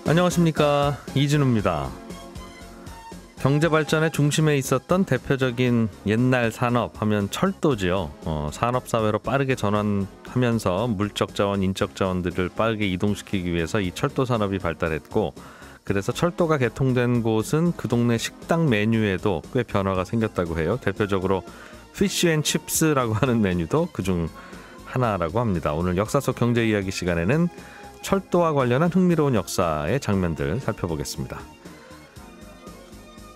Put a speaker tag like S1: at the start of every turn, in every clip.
S1: 안녕하십니까, 이진우입니다. 경제 발전의 중심에 있었던 대표적인 옛날 산업 하면 철도지요. 산업사회로 빠르게 전환하면서 물적 자원, 인적 자원들을 빠르게 이동시키기 위해서 이 철도 산업이 발달했고, 그래서 철도가 개통된 곳은 그 동네 식당 메뉴에도 꽤 변화가 생겼다고 해요. 대표적으로 피쉬앤칩스라고 하는 메뉴도 그중 하나라고 합니다. 오늘 역사 속 경제 이야기 시간에는 철도와 관련한 흥미로운 역사의 장면들 살펴보겠습니다.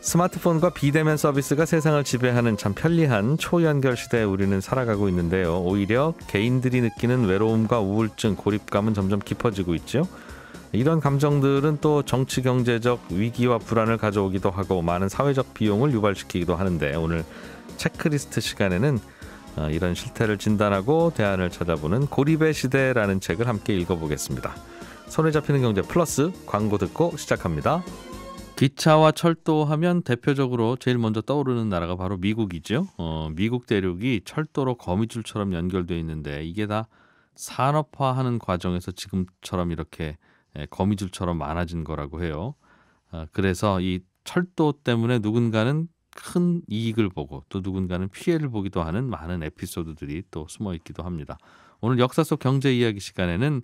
S1: 스마트폰과 비대면 서비스가 세상을 지배하는 참 편리한 초연결 시대에 우리는 살아가고 있는데요. 오히려 개인들이 느끼는 외로움과 우울증, 고립감은 점점 깊어지고 있죠. 이런 감정들은 또 정치 경제적 위기와 불안을 가져오기도 하고 많은 사회적 비용을 유발시키기도 하는데, 오늘 체크리스트 시간에는 이런 실태를 진단하고 대안을 찾아보는 고립의 시대라는 책을 함께 읽어보겠습니다. 손에 잡히는 경제 플러스 광고 듣고 시작합니다. 기차와 철도 하면 대표적으로 제일 먼저 떠오르는 나라가 바로 미국이죠. 미국 대륙이 철도로 거미줄처럼 연결되어 있는데 이게 다 산업화하는 과정에서 지금처럼 이렇게 거미줄처럼 많아진 거라고 해요. 그래서 이 철도 때문에 누군가는 큰 이익을 보고 또 누군가는 피해를 보기도 하는 많은 에피소드들이 또 숨어 있기도 합니다. 오늘 역사 속 경제 이야기 시간에는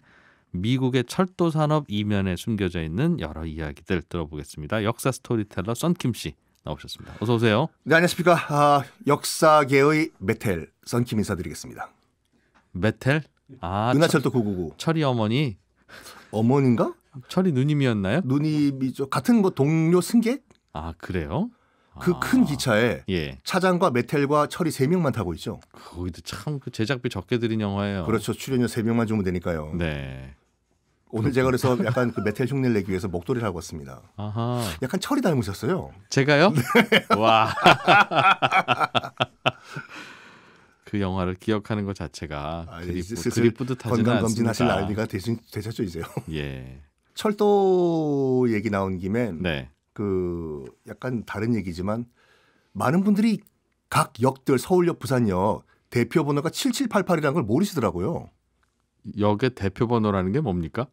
S1: 미국의 철도 산업 이면에 숨겨져 있는 여러 이야기들 들어보겠습니다. 역사 스토리텔러 썬킴 씨 나오셨습니다. 어서 오세요.
S2: 네, 안녕하십니까. 역사계의 메텔 썬킴 인사드리겠습니다.
S1: 메텔?
S2: 은하철도 999.
S1: 철이 어머니?
S2: 어머니인가?
S1: 철이 누님이었나요?
S2: 누님이죠. 같은 뭐 동료 승객?
S1: 아, 그래요?
S2: 그 큰 기차에
S1: 예.
S2: 차장과 메텔과 철이 3명만 타고 있죠.
S1: 거기도 참 그 제작비 적게 들인 영화예요.
S2: 그렇죠. 출연료 3명만 주면 되니까요.
S1: 네.
S2: 오늘 제가 그래서 약간 그 메텔 흉내를 내기 위해서 목도리를 하고 왔습니다.
S1: 아하.
S2: 약간 철이 닮으셨어요.
S1: 제가요? 네. 와. 그 영화를 기억하는 것 자체가 그리 뿌듯하지는
S2: 건강 검진하실
S1: 않습니다.
S2: 나이가 되셨죠 이제요.
S1: 예.
S2: 철도 얘기 나온 김에
S1: 네.
S2: 그 약간 다른 얘기지만 많은 분들이 각 역들 서울역, 부산역 대표 번호가 7788이라는 걸 모르시더라고요.
S1: 역의 대표 번호라는 게 뭡니까?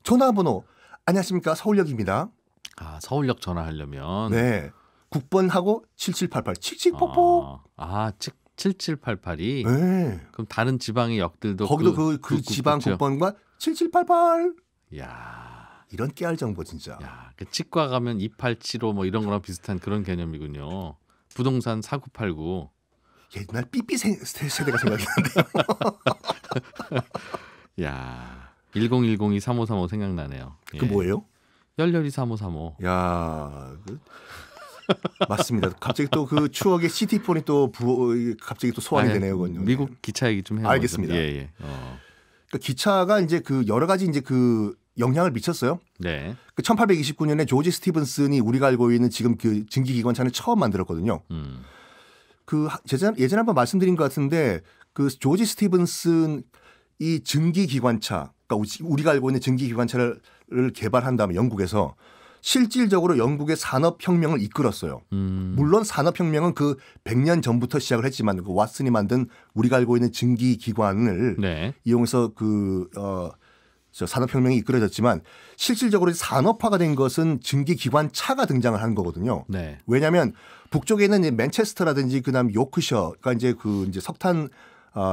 S2: 전화번호 안녕하십니까 서울역입니다.
S1: 아, 서울역 전화하려면
S2: 네. 국번하고 7788 칙칙폭폭.
S1: 7788이.
S2: 네.
S1: 그럼 다른 지방의 역들도
S2: 거기도 그 지방 국번과 7788.
S1: 야.
S2: 이런 깨알 정보 진짜.
S1: 야, 그 치과 가면 2875 뭐 이런 거랑 비슷한 그런 개념이군요. 부동산 4989.
S2: 옛날 삐삐 세대가 생각이 나는데요.
S1: 야, 1010이 3535 생각나네요. 예.
S2: 그 뭐예요?
S1: 열렬히 3535.
S2: 야, 맞습니다. 갑자기 또 그 추억의 시티폰이 또 갑자기 또 소환이 되네요, 그건.
S1: 미국 기차 얘기 좀 해요.
S2: 알겠습니다.
S1: 예.
S2: 그러니까 기차가 이제 그 여러 가지 이제 그 영향을 미쳤어요.
S1: 네.
S2: 그 1829년에 조지 스티븐슨이 우리가 알고 있는 지금 그 증기기관차를 처음 만들었거든요. 그 예전에 한번 말씀드린 것 같은데 그 조지 스티븐슨 이 증기기관차, 그러니까 우리가 알고 있는 증기기관차를 개발한 다음에 영국에서 실질적으로 영국의 산업혁명을 이끌었어요. 물론 산업혁명은 그 100년 전부터 시작을 했지만 그 왓슨이 만든 우리가 알고 있는 증기기관을
S1: 네.
S2: 이용해서 산업혁명이 이끌어졌지만 실질적으로 산업화가 된 것은 증기기관차가 등장을 한 거거든요.
S1: 네.
S2: 왜냐하면 북쪽에 있는 맨체스터라든지 그다음 요크셔가 이제 이제 석탄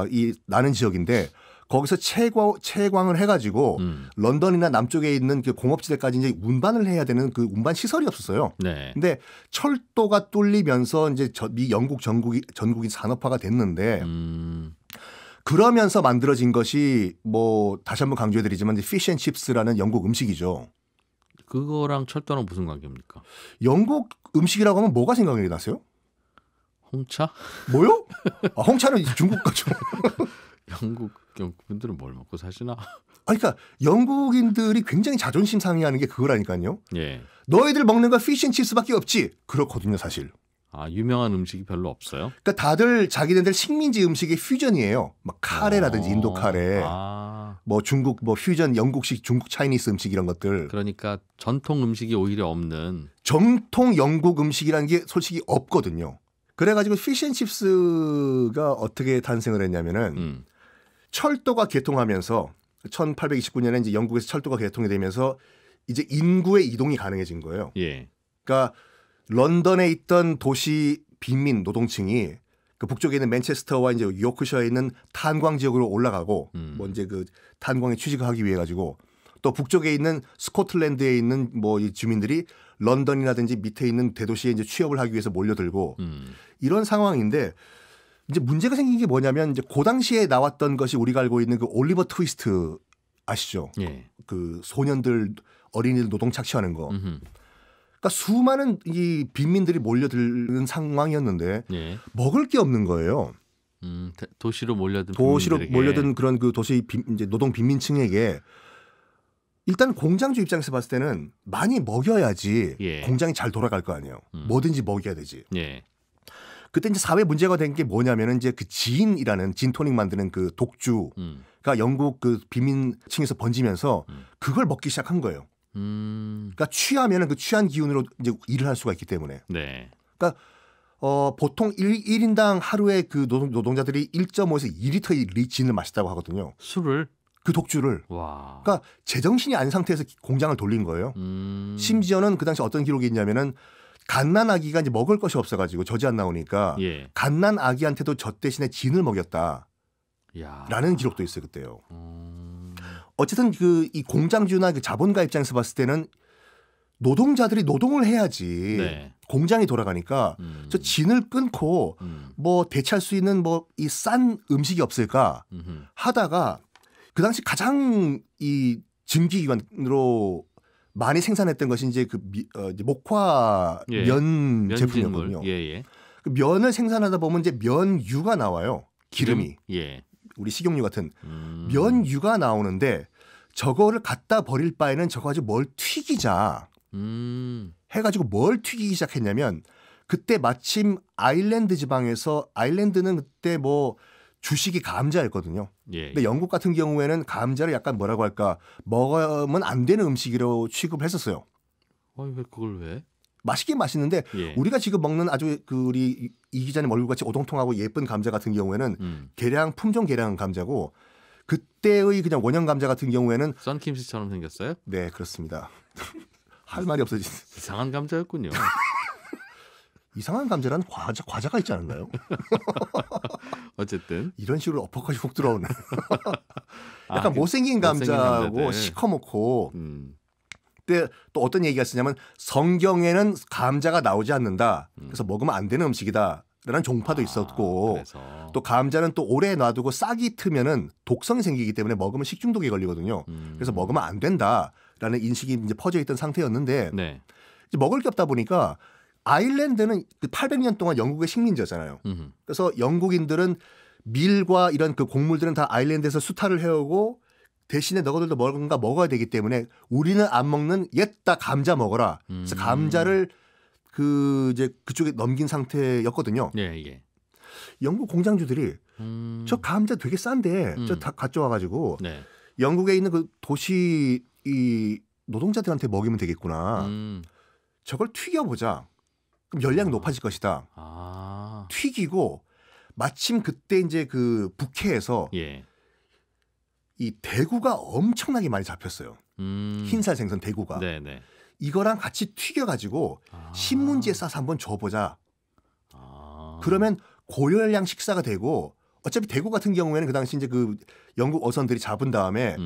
S2: 이 나는 지역인데 거기서 채광을 해가지고 런던이나 남쪽에 있는 그 공업지대까지 이제 운반을 해야 되는 그 운반 시설이 없었어요.
S1: 네.
S2: 근데 철도가 뚫리면서 이제 미 영국 전국이 산업화가 됐는데. 그러면서 만들어진 것이 뭐 다시 한번 강조해드리지만 피쉬앤칩스라는 영국 음식이죠.
S1: 그거랑 철도랑 무슨 관계입니까?
S2: 영국 음식이라고 하면 뭐가 생각이 나세요?
S1: 홍차?
S2: 뭐요? 홍차는 중국 거죠.
S1: 영국 분들은 뭘 먹고 사시나?
S2: 그러니까 영국인들이 굉장히 자존심 상해하는 게 그거라니까요.
S1: 예.
S2: 너희들 먹는 거 피쉬앤칩스밖에 없지. 그렇거든요, 사실.
S1: 유명한 음식이 별로 없어요?
S2: 그러니까 다들 자기네들 식민지 음식의 퓨전이에요. 막 카레라든지 인도 카레, 뭐 중국 뭐 퓨전 영국식 중국 차이니스 음식 이런 것들.
S1: 그러니까 전통 음식이 오히려 없는.
S2: 정통 영국 음식이라는 게 솔직히 없거든요. 그래가지고 피쉬앤칩스가 어떻게 탄생을 했냐면은 철도가 개통하면서 1829년에 이제 영국에서 철도가 개통이 되면서 이제 인구의 이동이 가능해진 거예요.
S1: 예.
S2: 그러니까 런던에 있던 도시 빈민 노동층이 그 북쪽에 있는 맨체스터와 이제 요크셔에 있는 탄광 지역으로 올라가고 뭐 이제 그 탄광에 취직을 하기 위해 가지고 또 북쪽에 있는 스코틀랜드에 있는 뭐 이 주민들이 런던이라든지 밑에 있는 대도시에 이제 취업을 하기 위해서 몰려들고 이런 상황인데 이제 문제가 생긴 게 뭐냐면 이제 그 당시에 나왔던 것이 우리가 알고 있는 그 올리버 트위스트 아시죠?
S1: 예.
S2: 그 소년들 어린이들 노동 착취하는 거.
S1: 음흠.
S2: 그러니까 수많은 이 빈민들이 몰려드는 상황이었는데
S1: 예.
S2: 먹을 게 없는 거예요.
S1: 도시로 몰려든
S2: 도시로
S1: 빈민들에게.
S2: 몰려든 그런 그 도시 이제 노동 빈민층에게 일단 공장주 입장에서 봤을 때는 많이 먹여야지
S1: 예. 공장이
S2: 공장이 잘 돌아갈 거 아니에요. 뭐든지 먹여야 되지.
S1: 예.
S2: 그때 이제 사회 문제가 된 게 뭐냐면은 이제 그 진이라는 진토닉 만드는 그 독주가 영국 그 빈민층에서 번지면서 그걸 먹기 시작한 거예요. 그러니까 취하면은 그 취한 기운으로 이제 일을 할 수가 있기 때문에.
S1: 네.
S2: 그러니까 보통 1인당 하루에 그 노동자들이 1.5에서 2리터의 진을 마셨다고 하거든요.
S1: 술을
S2: 그 독주를.
S1: 와.
S2: 그러니까 제정신이 아닌 상태에서 공장을 돌린 거예요. 심지어는 그 당시 어떤 기록이 있냐면은 갓난 아기가 이제 먹을 것이 없어가지고 젖이 안 나오니까
S1: 예.
S2: 갓난 아기한테도 젖 대신에 진을 먹였다라는
S1: 야.
S2: 기록도 있어요 그때요. 어쨌든 그 이 공장주나 그 자본가 입장에서 봤을 때는 노동자들이 노동을 해야지
S1: 네.
S2: 공장이 돌아가니까 저 진을 끊고 뭐 대체할 수 있는 뭐 이 싼 음식이 없을까 하다가 그 당시 가장 이 증기기관으로 많이 생산했던 것이 이제 그 이제 목화
S1: 예.
S2: 면
S1: 면진물.
S2: 제품이었거든요.
S1: 예.
S2: 그 면을 생산하다 보면 이제 면유가 나와요. 기름이
S1: 예.
S2: 우리 식용유 같은 면유가 나오는데 저거를 갖다 버릴 바에는 저거 가지고 뭘 튀기자 해가지고 뭘 튀기기 시작했냐면 그때 마침 아일랜드 지방에서 아일랜드는 그때 뭐 주식이 감자였거든요.
S1: 예.
S2: 근데 영국 같은 경우에는 감자를 약간 뭐라고 할까 먹으면 안 되는 음식으로 취급을 했었어요.
S1: 왜 그걸 왜?
S2: 맛있긴 맛있는데
S1: 예.
S2: 우리가 지금 먹는 아주 그 우리 이 기자님 얼굴같이 오동통하고 예쁜 감자 같은 경우에는 품종 개량한 감자고 그때의 그냥 원형 감자 같은 경우에는
S1: 썬킴씨처럼 생겼어요?
S2: 네 그렇습니다. 할 말이 없어지.
S1: 이상한 감자였군요.
S2: 이상한 감자라는 과자가 있지 않았나요?
S1: 어쨌든
S2: 이런 식으로 어퍼컷이 훅 들어오는. 약간
S1: 그
S2: 못생긴 감자고
S1: 감자들.
S2: 시커멓고. 근데 또 어떤 얘기가 있었냐면 성경에는 감자가 나오지 않는다. 그래서 먹으면 안 되는 음식이다라는 종파도 있었고
S1: 그래서.
S2: 또 감자는 또 오래 놔두고 싹이 트면은 독성이 생기기 때문에 먹으면 식중독에 걸리거든요. 그래서 먹으면 안 된다라는 인식이 이제 퍼져 있던 상태였는데
S1: 네.
S2: 이제 먹을 게 없다 보니까 아일랜드는 그 800년 동안 영국의 식민지였잖아요. 그래서 영국인들은 밀과 이런 그 곡물들은 다 아일랜드에서 수탈을 해오고 대신에 너희들도 뭔가 먹어야 되기 때문에 우리는 안 먹는 옛다 감자 먹어라. 그래서 감자를 그 이제 그쪽에 넘긴 상태였거든요.
S1: 예.
S2: 영국 공장주들이 저 감자 되게 싼데 저 다 가져와가지고
S1: 네.
S2: 영국에 있는 그 도시 이 노동자들한테 먹이면 되겠구나. 저걸 튀겨보자. 그럼 열량이 높아질 것이다. 튀기고 마침 그때 이제 그 북해에서
S1: 예.
S2: 이 대구가 엄청나게 많이 잡혔어요. 흰살 생선 대구가.
S1: 네네.
S2: 이거랑 같이 튀겨가지고 신문지에 싸서 한번 줘보자. 그러면 고열량 식사가 되고 어차피 대구 같은 경우에는 그 당시 이제 그 영국 어선들이 잡은 다음에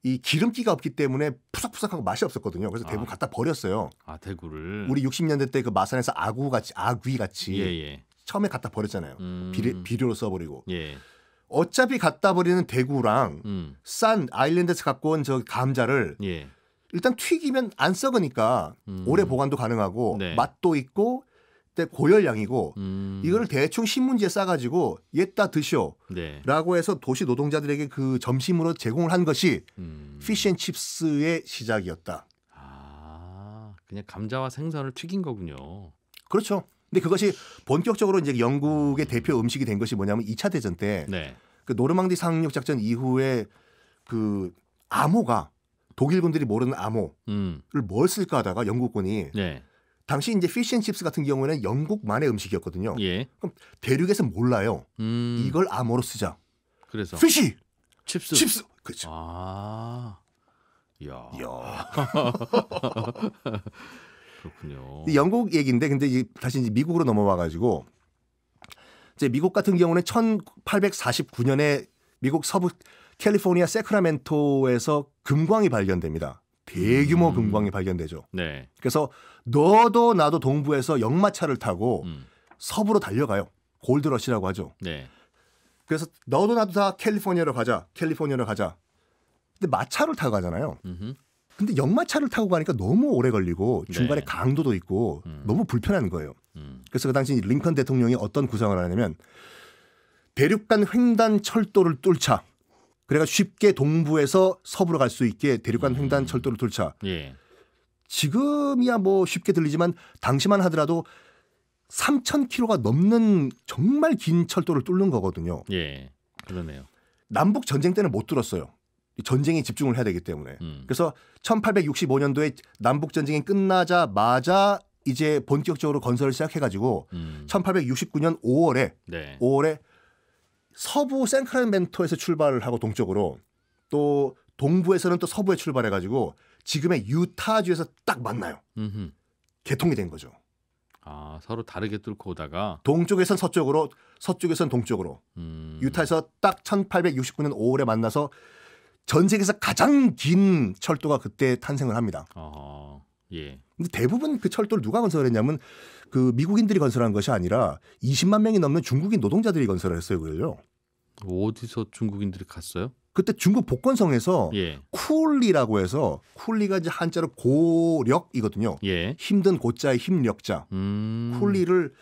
S2: 이 기름기가 없기 때문에 푸석푸석하고 맛이 없었거든요. 그래서 대구 갖다 버렸어요.
S1: 대구를.
S2: 우리 60년대 때 그 마산에서 아귀 같이
S1: 예.
S2: 처음에 갖다 버렸잖아요. 비료로 써버리고.
S1: 예.
S2: 어차피 갖다 버리는 대구랑 싼 아일랜드에서 갖고 온 저 감자를
S1: 예.
S2: 일단 튀기면 안 썩으니까 오래 보관도 가능하고
S1: 네.
S2: 맛도 있고 고열량이고 이거를 대충 신문지에 싸가지고 옛다 드시오
S1: 네.
S2: 라고 해서 도시 노동자들에게 그 점심으로 제공을 한 것이 피쉬앤칩스의 시작이었다.
S1: 그냥 감자와 생선을 튀긴 거군요.
S2: 그렇죠. 근데 그것이 본격적으로 이제 영국의 대표 음식이 된 것이 뭐냐면 2차 대전 때
S1: 네.
S2: 그 노르망디 상륙 작전 이후에 그 암호가 독일군들이 모르는 암호를 뭘 쓸까 하다가 영국군이
S1: 네.
S2: 당시 이제 피쉬앤칩스 같은 경우에는 영국만의 음식이었거든요.
S1: 예.
S2: 그럼 대륙에서 몰라요. 이걸 암호로 쓰자.
S1: 그래서
S2: 피쉬,
S1: 칩스.
S2: 칩스. 그렇죠.
S1: 이야.
S2: 이야.
S1: 그렇군요.
S2: 영국 얘기인데 근데 이제 다시 이제 미국으로 넘어와 가지고 이제 미국 같은 경우는 1849년에 미국 서부 캘리포니아 세크라멘토에서 금광이 발견됩니다. 대규모 금광이 발견되죠.
S1: 네.
S2: 그래서 너도 나도 동부에서 역마차를 타고 서부로 달려가요. 골드러시라고 하죠.
S1: 네.
S2: 그래서 너도 나도 다 캘리포니아로 가자. 캘리포니아로 가자. 근데 마차를 타고 가잖아요. 근데 역마차를 타고 가니까 너무 오래 걸리고 중간에
S1: 네.
S2: 강도도 있고 너무 불편한 거예요. 그래서 그 당시 링컨 대통령이 어떤 구상을 하냐면 대륙간 횡단 철도를 뚫자. 그래가 쉽게 동부에서 서부로 갈 수 있게 대륙간 횡단 철도를 뚫자.
S1: 예.
S2: 지금이야 뭐 쉽게 들리지만 당시만 하더라도 3,000km가 넘는 정말 긴 철도를 뚫는 거거든요.
S1: 예. 그러네요.
S2: 남북 전쟁 때는 못 뚫었어요. 전쟁에 집중을 해야 되기 때문에. 그래서 1865년도에 남북 전쟁이 끝나자마자 이제 본격적으로 건설을 시작해가지고 1869년 5월에
S1: 네.
S2: 5월에 서부 세크라멘토에서 출발을 하고 동쪽으로 또 동부에서는 또 서부에 출발해가지고 지금의 유타주에서 딱 만나요. 개통이 된 거죠.
S1: 아, 서로 다르게 뚫고 오다가
S2: 동쪽에선 서쪽으로, 서쪽에선 동쪽으로. 유타에서 딱 1869년 5월에 만나서 전 세계에서 가장 긴 철도가 그때 탄생을 합니다.
S1: 예.
S2: 근데 대부분 그 철도를 누가 건설했냐면 그 미국인들이 건설한 것이 아니라 20만 명이 넘는 중국인 노동자들이 건설을 했어요, 그걸요.
S1: 어디서 중국인들이 갔어요?
S2: 그때 중국 복건성에서
S1: 예.
S2: 쿨리라고 해서 쿨리가 이제 한자로 고력이거든요.
S1: 예.
S2: 힘든 고자의 힘력자. 쿨리를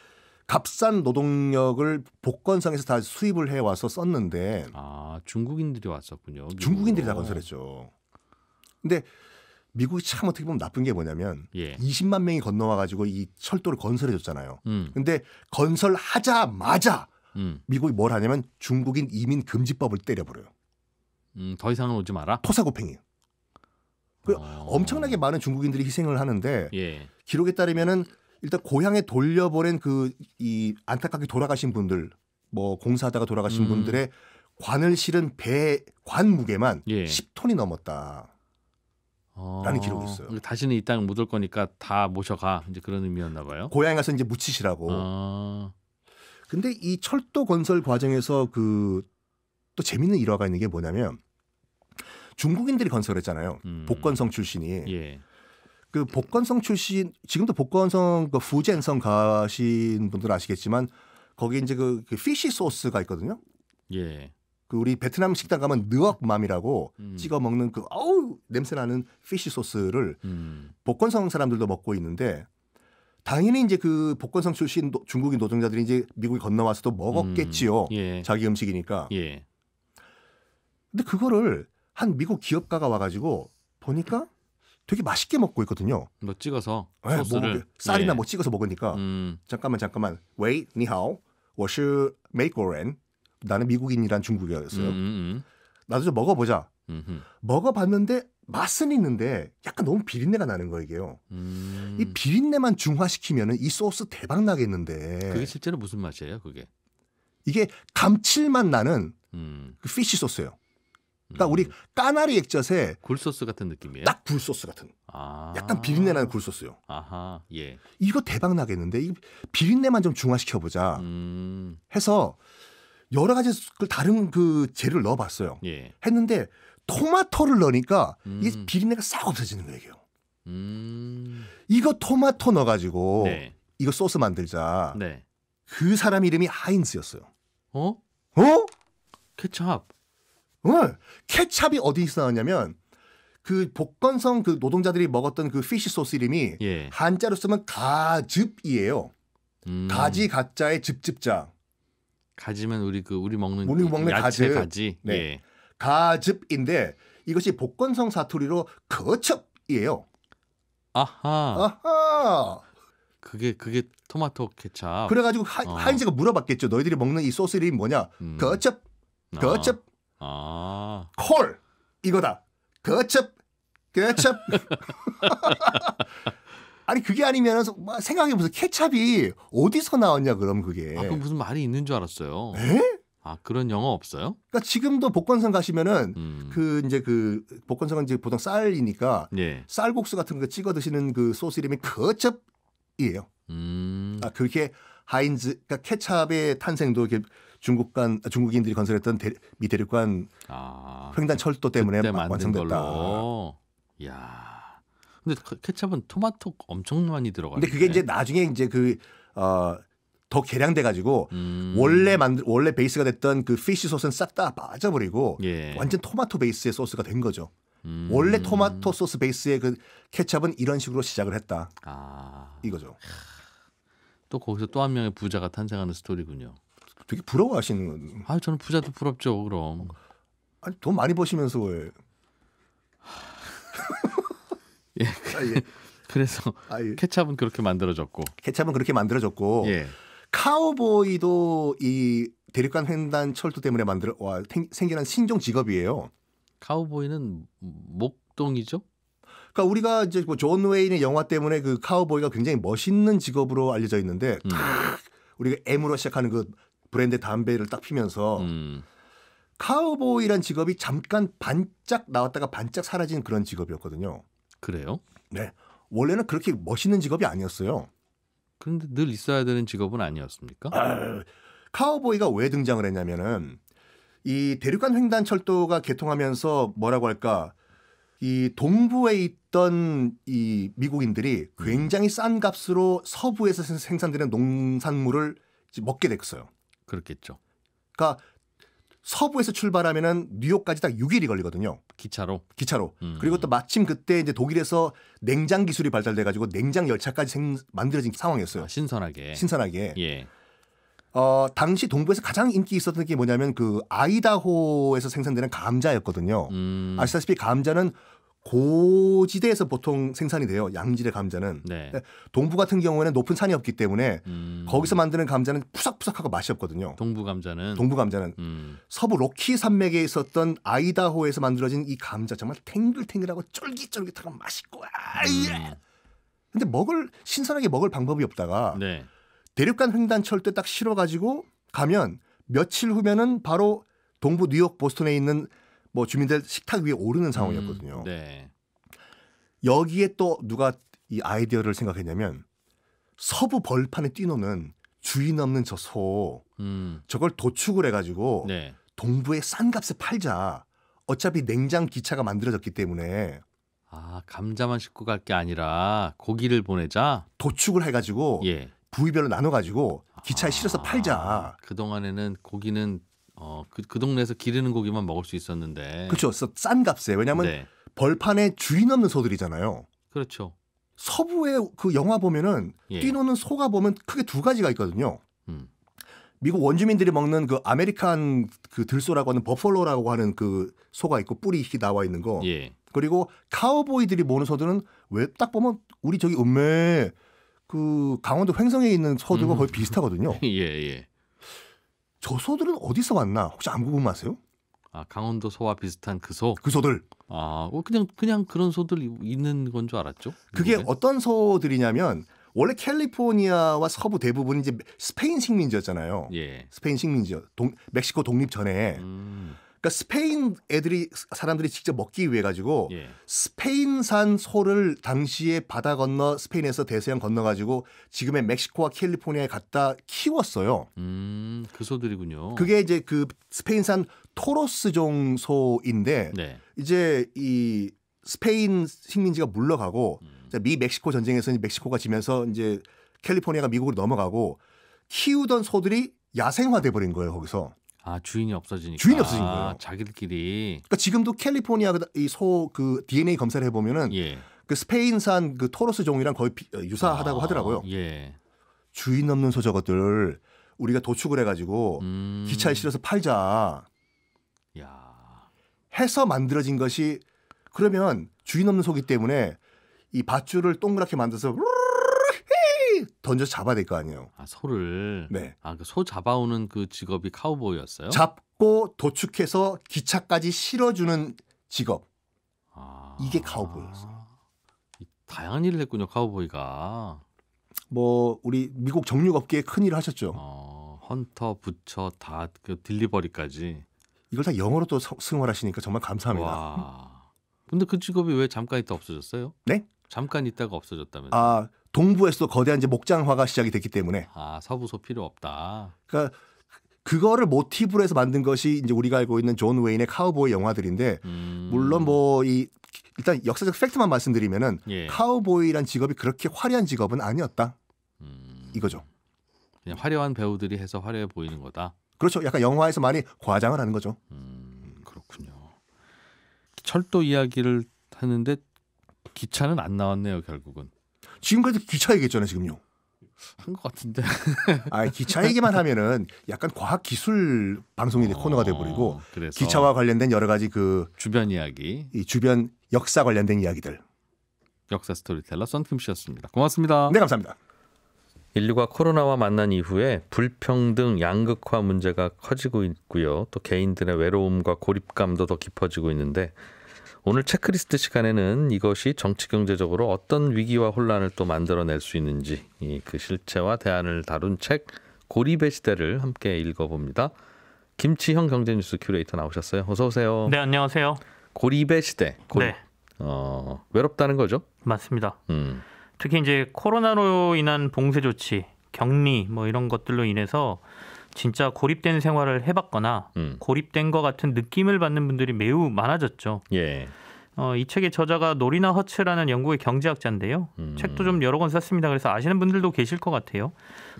S2: 값싼 노동력을 복건성에서 다 수입을 해와서 썼는데
S1: 아, 중국인들이 왔었군요.
S2: 중국인들이 다 건설했죠. 근데 미국이 참 어떻게 보면 나쁜 게 뭐냐면
S1: 예.
S2: 20만 명이 건너와 가지고 이 철도를 건설해 줬잖아요.
S1: 음.
S2: 근데 건설하자마자 미국이 뭘 하냐면 중국인 이민 금지법을 때려버려요.
S1: 더 이상은 오지 마라.
S2: 토사구팽이에요. 엄청나게 많은 중국인들이 희생을 하는데
S1: 예.
S2: 기록에 따르면은 일단 고향에 돌려보낸 그 이 안타깝게 돌아가신 분들, 뭐 공사하다가 돌아가신 분들의 관을 실은 배 관 무게만
S1: 예.
S2: 10톤이 넘었다. 라는 기록이 있어요.
S1: 다시는 이 땅 묻을 거니까 다 모셔가. 이제 그런 의미였나 봐요.
S2: 고향에 가서 이제 묻히시라고. 근데 이 철도 건설 과정에서 그 또 재밌는 일화가 있는 게 뭐냐면 중국인들이 건설했잖아요. 복건성 출신이.
S1: 예.
S2: 그 복건성 출신 지금도 복건성 그 후젠성 가신 분들 아시겠지만 거기 이제 그 피쉬 소스가 있거든요.
S1: 예.
S2: 그 우리 베트남 식당 가면 느억맘이라고 찍어 먹는 그 어우 냄새 나는 피쉬 소스를 복건성 사람들도 먹고 있는데 당연히 이제 그 복건성 출신 중국인 노동자들이 이제 미국에 건너와서도 먹었겠지요.
S1: 예.
S2: 자기 음식이니까.
S1: 예.
S2: 근데 그거를 한 미국 기업가가 와가지고 보니까 되게 맛있게 먹고 있거든요.
S1: 뭐 찍어서
S2: 네,
S1: 소스를
S2: 쌀이나
S1: 예.
S2: 뭐 찍어서 먹으니까 잠깐만. 웨이 니하오, 我是美国人. 나는 미국인이란 중국이었어요. 나도 좀 먹어보자. 먹어봤는데 맛은 있는데 약간 너무 비린내가 나는 거예요. 이게요. 이 비린내만 중화시키면 이 소스 대박 나겠는데.
S1: 그게 실제로 무슨 맛이에요? 그게?
S2: 이게 감칠맛 나는 그 피쉬 소스예요. 그러니까 우리 까나리 액젓에
S1: 굴소스 같은 느낌이에요?
S2: 딱 굴소스 같은. 약간 비린내 나는 굴소스요.
S1: 아하, 예.
S2: 이거 대박 나겠는데 이 비린내만 좀 중화시켜보자 해서 여러 가지 그 다른 그 재료를 넣어봤어요.
S1: 예.
S2: 했는데 토마토를 넣으니까 이 비린내가 싹 없어지는 거예요. 이거 토마토 넣어가지고
S1: 네.
S2: 이거 소스 만들자.
S1: 네.
S2: 그 사람 이름이 하인즈였어요.
S1: 어? 케찹.
S2: 케찹이 어디서 나왔냐면 그 복건성 그 노동자들이 먹었던 그 피쉬 소스 이름이
S1: 예.
S2: 한자로 쓰면 가즙이에요. 가지 가자의 즙즙자.
S1: 가지면 우리 먹는
S2: 우리 먹는
S1: 야채
S2: 가즙.
S1: 가지.
S2: 네.
S1: 예.
S2: 가즙인데 이것이 복건성 사투리로 거첩이에요.
S1: 아하.
S2: 아하.
S1: 그게 토마토 케찹.
S2: 그래가지고 하인즈가 물어봤겠죠. 너희들이 먹는 이 소스 이름이 뭐냐? 거첩. 거첩. 콜. 이거다. 거첩. 거첩. 아니 그게 아니면 생각해보세요. 케찹이 어디서 나왔냐 그럼 그게.
S1: 그럼 무슨 말이 있는 줄 알았어요.
S2: 에?
S1: 아, 그런 영어 없어요?
S2: 그러니까 지금도 복건성 가시면은
S1: 음.
S2: 그 이제 그 복건성은 이제 보통 쌀이니까
S1: 예.
S2: 쌀국수 같은 거 찍어 드시는 그 소스 이름이 케첩이에요. 아, 그렇게 하인즈, 그러니까 케찹의 탄생도 이렇게 중국인들이 건설했던 미 대륙간 횡단철도 때문에
S1: 그때 만든
S2: 완성됐다.
S1: 걸로. 야. 근데 케첩은 토마토 엄청 많이 들어가는데.
S2: 근데 그게 이제 나중에 이제 더 개량돼 가지고 원래 베이스가 됐던 그 피쉬 소스는 싹 다 빠져버리고
S1: 예.
S2: 완전 토마토 베이스의 소스가 된 거죠. 원래 토마토 소스 베이스의 그 케첩은 이런 식으로 시작을 했다. 이거죠.
S1: 또 거기서 또 한 명의 부자가 탄생하는 스토리군요.
S2: 되게 부러워하시는.
S1: 아, 저는 부자도 부럽죠. 그럼.
S2: 아니, 돈 많이 버시면서 왜?
S1: 예.
S2: 예.
S1: 그래서
S2: 예.
S1: 케찹은 그렇게 만들어졌고.
S2: 케찹은 그렇게 만들어졌고.
S1: 예.
S2: 카우보이도 이 대륙간 횡단 철도 때문에 생겨난 신종 직업이에요.
S1: 카우보이는 목동이죠?
S2: 그러니까 우리가 이제 뭐 존 웨인의 영화 때문에 그 카우보이가 굉장히 멋있는 직업으로 알려져 있는데 우리가 M으로 시작하는 그 브랜드 담배를 딱 피면서 카우보이란 직업이 잠깐 반짝 나왔다가 반짝 사라진 그런 직업이었거든요.
S1: 그래요?
S2: 네. 원래는 그렇게 멋있는 직업이 아니었어요.
S1: 그런데 늘 있어야 되는 직업은 아니었습니까?
S2: 카우보이가 왜 등장을 했냐면은 이 대륙간 횡단철도가 개통하면서 뭐라고 할까, 이 동부에 있던 이 미국인들이 굉장히 싼 값으로 서부에서 생산되는 농산물을 먹게 됐어요.
S1: 그렇겠죠.
S2: 그러니까 서부에서 출발하면은 뉴욕까지 딱 6일이 걸리거든요.
S1: 기차로.
S2: 그리고 또 마침 그때 이제 독일에서 냉장 기술이 발달돼 가지고 냉장 열차까지 만들어진 상황이었어요. 신선하게.
S1: 예.
S2: 당시 동부에서 가장 인기 있었던 게 뭐냐면 그 아이다호에서 생산되는 감자였거든요. 아시다시피 감자는 고지대에서 보통 생산이 돼요. 양질의 감자는.
S1: 네.
S2: 동부 같은 경우에는 높은 산이 없기 때문에 거기서 만드는 감자는 푸석푸석하고 맛이 없거든요.
S1: 동부 감자는.
S2: 서부 로키 산맥에 있었던 아이다호에서 만들어진 이 감자 정말 탱글탱글하고 쫄깃쫄깃하고 맛있고. 근데 신선하게 먹을 방법이 없다가
S1: 네.
S2: 대륙간 횡단철도에 딱 실어가지고 가면 며칠 후면은 바로 동부 뉴욕 보스턴에 있는 뭐 주민들 식탁 위에 오르는 상황이었거든요.
S1: 네.
S2: 여기에 또 누가 이 아이디어를 생각했냐면 서부 벌판에 뛰노는 주인 없는 저 소 저걸 도축을 해가지고
S1: 네.
S2: 동부에 싼 값에 팔자. 어차피 냉장 기차가 만들어졌기 때문에.
S1: 아, 감자만 싣고 갈 게 아니라 고기를 보내자.
S2: 도축을 해가지고
S1: 예.
S2: 부위별로 나눠가지고 기차에 실어서 팔자.
S1: 그동안에는 고기는 그 동네에서 기르는 고기만 먹을 수 있었는데.
S2: 그렇죠. 싼 값에. 왜냐하면
S1: 네.
S2: 벌판에 주인 없는 소들이잖아요.
S1: 그렇죠.
S2: 서부에 그 영화 보면은 뛰노는 소가 보면 크게 두 가지가 있거든요. 미국 원주민들이 먹는 그 아메리칸 그 들소라고 하는 버펄로라고 하는 그 소가 있고 뿔이 이렇게 나와 있는 거.
S1: 예.
S2: 그리고 카우보이들이 모는 소들은 왜 딱 보면 우리 저기 읍내 그 강원도 횡성에 있는 소들과 거의 비슷하거든요.
S1: 예.
S2: 저 소들은 어디서 왔나? 혹시 안 궁금하세요?
S1: 아, 강원도 소와 비슷한 그 소.
S2: 그 소들.
S1: 아, 그냥 그런 소들 있는 건 줄 알았죠.
S2: 그게 어떤 소들이냐면 원래 캘리포니아와 서부 대부분 이제 스페인 식민지였잖아요.
S1: 예.
S2: 스페인 식민지요. 멕시코 독립 전에. 그러니까 스페인 사람들이 직접 먹기 위해 가지고 스페인산 소를 당시에 바다 건너 스페인에서 대서양 건너 가지고 지금의 멕시코와 캘리포니아에 갖다 키웠어요.
S1: 그 소들이군요.
S2: 그게 이제 그 스페인산 토로스종 소인데 이제 이 스페인 식민지가 물러가고 미 멕시코 전쟁에서 멕시코가 지면서 이제 캘리포니아가 미국으로 넘어가고 키우던 소들이 야생화돼 버린 거예요, 거기서.
S1: 아, 주인이 없어진
S2: 거예요.
S1: 자기들끼리.
S2: 그러니까 지금도 캘리포니아 이 소 그 DNA 검사를 해보면은 그 스페인산 그 토로스 종이랑 거의 유사하다고 하더라고요.
S1: 예.
S2: 주인 없는 소 저것들 우리가 도축을 해가지고 기차에 실어서 팔자. 해서 만들어진 것이 그러면 주인 없는 소기 때문에 이 밧줄을 동그랗게 만들어서 던져서 잡아야 될 거 아니에요.
S1: 아, 소를.
S2: 네.
S1: 아, 그 소 잡아오는 그 직업이 카우보이였어요?
S2: 잡고 도축해서 기차까지 실어주는 직업. 이게 카우보이였어요.
S1: 다양한 일을 했군요, 카우보이가.
S2: 뭐 우리 미국 정육업계에 큰 일을 하셨죠.
S1: 헌터, 부처 다 그 딜리버리까지.
S2: 이걸 다 영어로 또 승화하시니까 정말 감사합니다.
S1: 와. 근데 그 직업이 왜 잠깐 있다 없어졌어요?
S2: 네?
S1: 잠깐 있다가 없어졌다면서.
S2: 아, 동부에서 거대한 이제 목장화가 시작이 됐기 때문에.
S1: 아, 서부소 필요 없다.
S2: 그러니까 그거를 모티브로 해서 만든 것이 이제 우리가 알고 있는 존 웨인의 카우보이 영화들인데 물론 뭐 이 일단 역사적 팩트만 말씀드리면은
S1: 예.
S2: 카우보이란 직업이 그렇게 화려한 직업은 아니었다. 이거죠.
S1: 그냥 화려한 배우들이 해서 화려해 보이는 거다.
S2: 그렇죠. 약간 영화에서 많이 과장을 하는 거죠.
S1: 그렇군요. 철도 이야기를 하는데 기차는 안 나왔네요, 결국은.
S2: 지금까지 기차 얘기했잖아요, 지금요.
S1: 한 것 같은데.
S2: 아, 기차 얘기만 하면은 약간 과학 기술 방송이 코너가 돼버리고 기차와 관련된 여러 가지 그
S1: 주변 이야기,
S2: 이 주변 역사 관련된 이야기들.
S1: 역사 스토리텔러 썬킴 씨였습니다. 고맙습니다.
S2: 네, 감사합니다.
S1: 인류가 코로나와 만난 이후에 불평등, 양극화 문제가 커지고 있고요. 또 개인들의 외로움과 고립감도 더 깊어지고 있는데 오늘 체크리스트 시간에는 이것이 정치 경제적으로 어떤 위기와 혼란을 또 만들어낼 수 있는지 그 실체와 대안을 다룬 책 고립의 시대를 함께 읽어봅니다. 김치형 경제뉴스 큐레이터 나오셨어요. 어서 오세요.
S3: 네, 안녕하세요.
S1: 고립의 시대. 고립.
S3: 네.
S1: 외롭다는 거죠?
S3: 맞습니다. 특히 이제 코로나로 인한 봉쇄 조치, 격리 뭐 이런 것들로 인해서 진짜 고립된 생활을 해봤거나 고립된 것 같은 느낌을 받는 분들이 매우 많아졌죠.
S1: 예.
S3: 이 책의 저자가 노리나 허츠라는 영국의 경제학자인데요. 책도 좀 여러 권 썼습니다. 그래서 아시는 분들도 계실 것 같아요.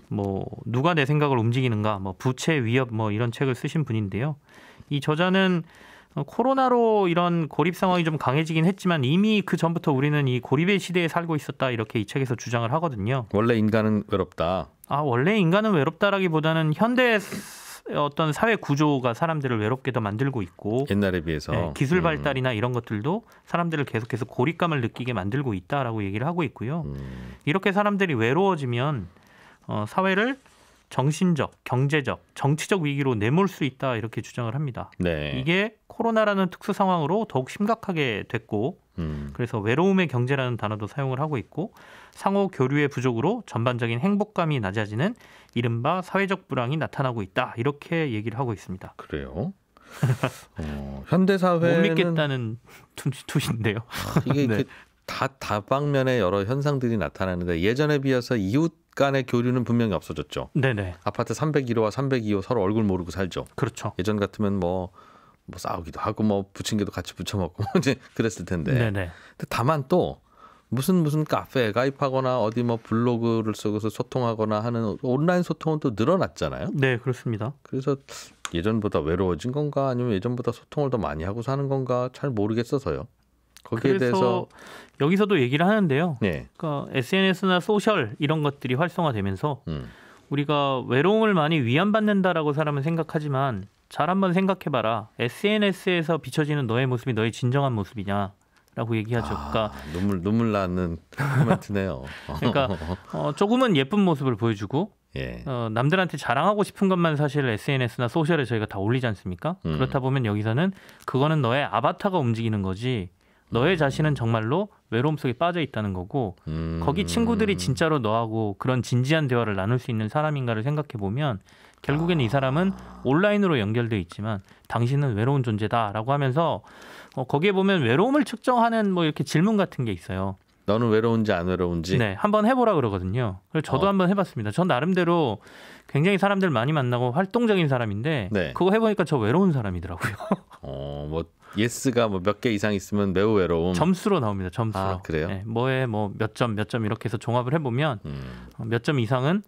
S3: 뭐 누가 내 생각을 움직이는가, 뭐 부채 위협 뭐 이런 책을 쓰신 분인데요. 이 저자는 코로나로 이런 고립 상황이 좀 강해지긴 했지만 이미 그 전부터 우리는 이 고립의 시대에 살고 있었다 이렇게 이 책에서 주장을 하거든요.
S1: 원래 인간은 외롭다.
S3: 원래 인간은 외롭다라기보다는 현대 어떤 사회 구조가 사람들을 외롭게 더 만들고 있고
S1: 옛날에 비해서
S3: 네, 기술 발달이나 이런 것들도 사람들을 계속해서 고립감을 느끼게 만들고 있다라고 얘기를 하고 있고요. 이렇게 사람들이 외로워지면 사회를 정신적, 경제적, 정치적 위기로 내몰 수 있다 이렇게 주장을 합니다.
S1: 네.
S3: 이게 코로나라는 특수 상황으로 더욱 심각하게 됐고 그래서 외로움의 경제라는 단어도 사용을 하고 있고 상호 교류의 부족으로 전반적인 행복감이 낮아지는 이른바 사회적 불황이 나타나고 있다 이렇게 얘기를 하고 있습니다.
S1: 그래요? 현대 사회는
S3: 못 믿겠다는 투신데요.
S1: 이게
S3: 네.
S1: 다방면에 여러 현상들이 나타나는데 예전에 비해서 이웃 간의 교류는 분명히 없어졌죠.
S3: 네네.
S1: 아파트 301호와 302호 서로 얼굴 모르고 살죠.
S3: 그렇죠.
S1: 예전 같으면 뭐 싸우기도 하고 뭐 부침개도 같이 부쳐 먹고 이제 그랬을 텐데.
S3: 네네.
S1: 근데 다만 또 무슨 카페에 가입하거나 어디 뭐 블로그를 쓰고서 소통하거나 하는 온라인 소통은 또 늘어났잖아요.
S3: 네, 그렇습니다.
S1: 그래서 예전보다 외로워진 건가 아니면 예전보다 소통을 더 많이 하고 사는 건가 잘 모르겠어서요. 거기에
S3: 그래서
S1: 대해서
S3: 여기서도 얘기를 하는데요.
S1: 네.
S3: 그러니까 SNS나 소셜 이런 것들이 활성화되면서 우리가 외로움을 많이 위안받는다라고 사람은 생각하지만 잘 한번 생각해봐라. SNS에서 비춰지는 너의 모습이 너의 진정한 모습이냐라고 얘기하죠. 그러니까
S1: 눈물 나는 코멘트네요.
S3: 그러니까 조금은 예쁜 모습을 보여주고
S1: 예.
S3: 남들한테 자랑하고 싶은 것만 사실 SNS나 소셜에 저희가 다 올리지 않습니까? 그렇다 보면 여기서는 그거는 너의 아바타가 움직이는 거지 너의 자신은 정말로 외로움 속에 빠져 있다는 거고 거기 친구들이 진짜로 너하고 그런 진지한 대화를 나눌 수 있는 사람인가를 생각해 보면 결국에는 이 사람은 온라인으로 연결돼 있지만 당신은 외로운 존재다라고 하면서 거기에 보면 외로움을 측정하는 뭐 이렇게 질문 같은 게 있어요.
S1: 너는 외로운지 안 외로운지?
S3: 네, 한번 해보라 그러거든요. 그래서 저도 한번 해봤습니다. 전 나름대로 굉장히 사람들 많이 만나고 활동적인 사람인데
S1: 네.
S3: 그거 해보니까 저 외로운 사람이더라고요.
S1: 뭐 예스가 뭐 몇 개 이상 있으면 매우 외로움.
S3: 점수로 나옵니다. 점수로.
S1: 아, 그래요?
S3: 네, 뭐에 뭐 몇 점 이렇게 해서 종합을 해보면 몇 점 이상은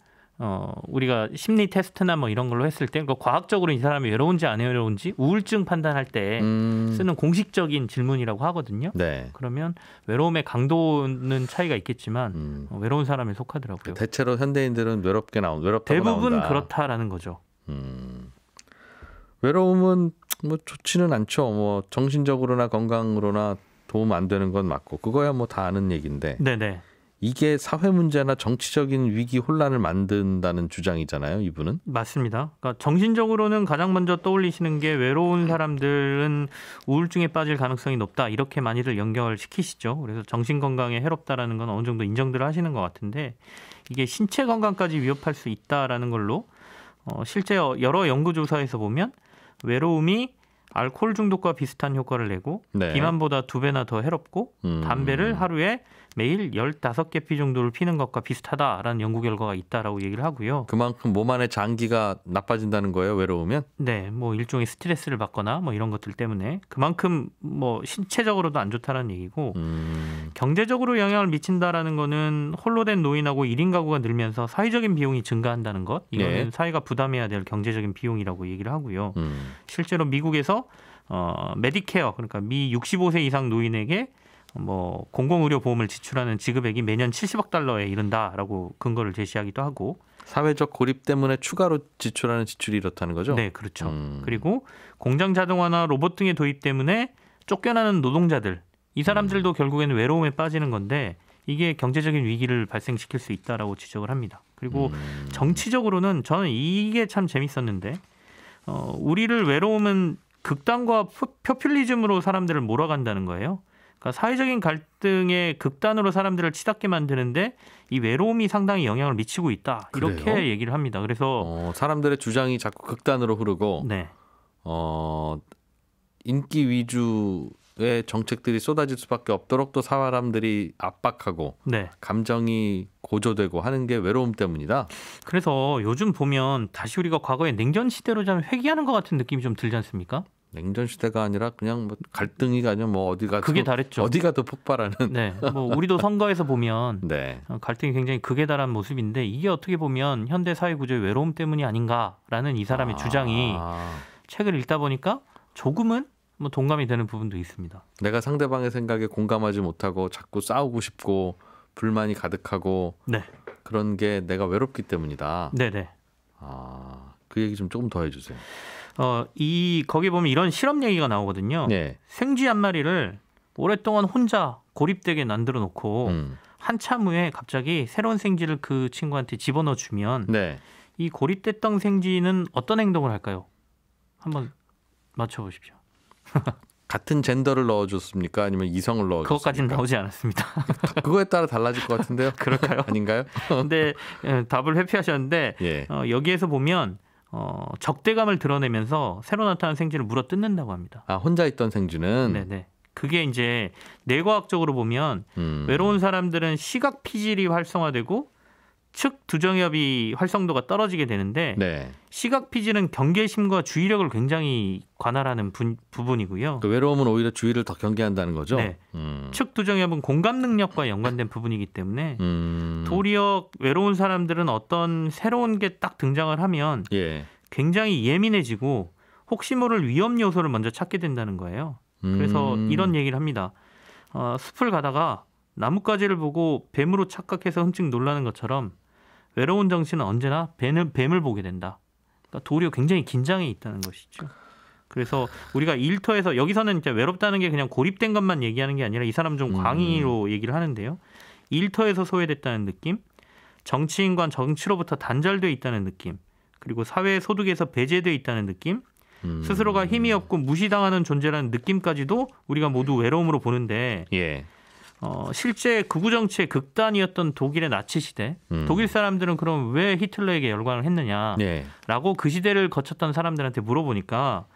S3: 우리가 심리 테스트나 뭐 이런 걸로 했을 때 과학적으로 이 사람이 외로운지 안 외로운지 우울증 판단할 때 쓰는 공식적인 질문이라고 하거든요.
S1: 네.
S3: 그러면 외로움의 강도는 차이가 있겠지만 외로운 사람에 속하더라고요.
S1: 대체로 현대인들은 외롭다고
S3: 대부분
S1: 나온다.
S3: 그렇다라는 거죠.
S1: 외로움은 뭐 좋지는 않죠. 뭐 정신적으로나 건강으로나 도움 안 되는 건 맞고 그거야 뭐 다 아는 얘기인데
S3: 네네.
S1: 이게 사회 문제나 정치적인 위기 혼란을 만든다는 주장이잖아요. 이분은.
S3: 맞습니다. 그러니까 정신적으로는 가장 먼저 떠올리시는 게 외로운 사람들은 우울증에 빠질 가능성이 높다. 이렇게 많이들 연결시키시죠. 그래서 정신 건강에 해롭다라는 건 어느 정도 인정들을 하시는 것 같은데 이게 신체 건강까지 위협할 수 있다라는 걸로 실제 여러 연구 조사에서 보면 외로움이 알코올 중독과 비슷한 효과를 내고
S1: 네.
S3: 비만보다 2배나 더 해롭고 담배를 하루에 매일 15개 피 정도를 피는 것과 비슷하다라는 연구 결과가 있다라고 얘기를 하고요.
S1: 그만큼 몸 안의 장기가 나빠진다는 거예요, 외로우면?
S3: 네, 뭐 일종의 스트레스를 받거나 뭐 이런 것들 때문에 그만큼 뭐 신체적으로도 안 좋다는 얘기고 경제적으로 영향을 미친다라는 거는 홀로 된 노인하고 1인 가구가 늘면서 사회적인 비용이 증가한다는 것, 이거는
S1: 네.
S3: 사회가 부담해야 될 경제적인 비용이라고 얘기를 하고요. 실제로 미국에서 메디케어, 그러니까 미 65세 이상 노인에게 뭐 공공의료보험을 지출하는 지급액이 매년 70억 달러에 이른다라고 근거를 제시하기도 하고.
S1: 사회적 고립 때문에 추가로 지출하는 지출이 이렇다는 거죠?
S3: 네, 그렇죠. 그리고 공장 자동화나 로봇 등의 도입 때문에 쫓겨나는 노동자들, 이 사람들도 결국에는 외로움에 빠지는 건데 이게 경제적인 위기를 발생시킬 수 있다라고 지적을 합니다. 그리고 정치적으로는 저는 이게 참 재밌었는데 우리를 외로움은 극단과 포퓰리즘으로 사람들을 몰아간다는 거예요. 그러니까 사회적인 갈등의 극단으로 사람들을 치닫게 만드는데 이 외로움이 상당히 영향을 미치고 있다. 이렇게
S1: 그래요?
S3: 얘기를 합니다. 그래서
S1: 사람들의 주장이 자꾸 극단으로 흐르고
S3: 네.
S1: 인기 위주의 정책들이 쏟아질 수밖에 없도록 또 사람들이 압박하고
S3: 네.
S1: 감정이 고조되고 하는 게 외로움 때문이다.
S3: 그래서 요즘 보면 다시 우리가 과거의 냉전 시대로 좀 회귀하는 것 같은 느낌이 좀 들지 않습니까?
S1: 냉전 시대가 아니라 그냥 뭐 갈등이 아니면 뭐 어디가
S3: 그게 다랬죠.
S1: 어디가 더 폭발하는.
S3: 네, 뭐 우리도 선거에서 보면
S1: 네.
S3: 갈등이 굉장히 극에 달한 모습인데 이게 어떻게 보면 현대 사회 구조의 외로움 때문이 아닌가라는 이 사람의 주장이 책을 읽다 보니까 조금은 뭐 동감이 되는 부분도 있습니다.
S1: 내가 상대방의 생각에 공감하지 못하고 자꾸 싸우고 싶고 불만이 가득하고
S3: 네,
S1: 그런 게 내가 외롭기 때문이다.
S3: 네네.
S1: 그 얘기 좀 조금 더 해주세요.
S3: 거기 보면 이런 실험 얘기가 나오거든요.
S1: 네.
S3: 생쥐 한 마리를 오랫동안 혼자 고립되게 만들어 놓고 한참 후에 갑자기 새로운 생쥐를 그 친구한테 집어넣어 주면
S1: 네.
S3: 이 고립됐던 생쥐는 어떤 행동을 할까요? 한번 맞춰보십시오.
S1: 같은 젠더를 넣어줬습니까? 아니면 이성을 넣어줬습니까?
S3: 그것까지는 나오지 않았습니다.
S1: 그거에 따라 달라질 것 같은데요.
S3: 그럴까요?
S1: 아닌가요?
S3: 근데 답을 회피하셨는데
S1: 예.
S3: 여기에서 보면 적대감을 드러내면서 새로 나타난 생쥐를 물어 뜯는다고 합니다.
S1: 혼자 있던 생쥐는
S3: 네네. 그게 이제 뇌과학적으로 보면 외로운 사람들은 시각 피질이 활성화되고 측 두정엽이 활성도가 떨어지게 되는데
S1: 네.
S3: 시각 피질은 경계심과 주의력을 굉장히 관할하는 부분이고요.
S1: 그 외로움은 오히려 주의를 더 경계한다는 거죠.
S3: 네. 측 두정엽은 공감 능력과 연관된 부분이기 때문에 도리어 외로운 사람들은 어떤 새로운 게 딱 등장을 하면
S1: 예.
S3: 굉장히 예민해지고 혹시 모를 위험 요소를 먼저 찾게 된다는 거예요. 그래서 이런 얘기를 합니다. 숲을 가다가 나뭇가지를 보고 뱀으로 착각해서 흠칫 놀라는 것처럼 외로운 정신은 언제나 뱀을 보게 된다. 그러니까 도리어 굉장히 긴장해 있다는 것이죠. 그래서 우리가 일터에서 여기서는 이제 외롭다는 게 그냥 고립된 것만 얘기하는 게 아니라 이 사람 좀 광의로 얘기를 하는데요. 일터에서 소외됐다는 느낌, 정치인과 정치로부터 단절돼 있다는 느낌, 그리고 사회 소득에서 배제돼 있다는 느낌, 스스로가 힘이 없고 무시당하는 존재라는 느낌까지도 우리가 모두 외로움으로 보는데
S1: 예.
S3: 실제 극우 정치의 극단이었던 독일의 나치 시대, 독일 사람들은 그럼 왜 히틀러에게 열광을 했느냐라고
S1: 예.
S3: 그 시대를 거쳤던 사람들한테 물어보니까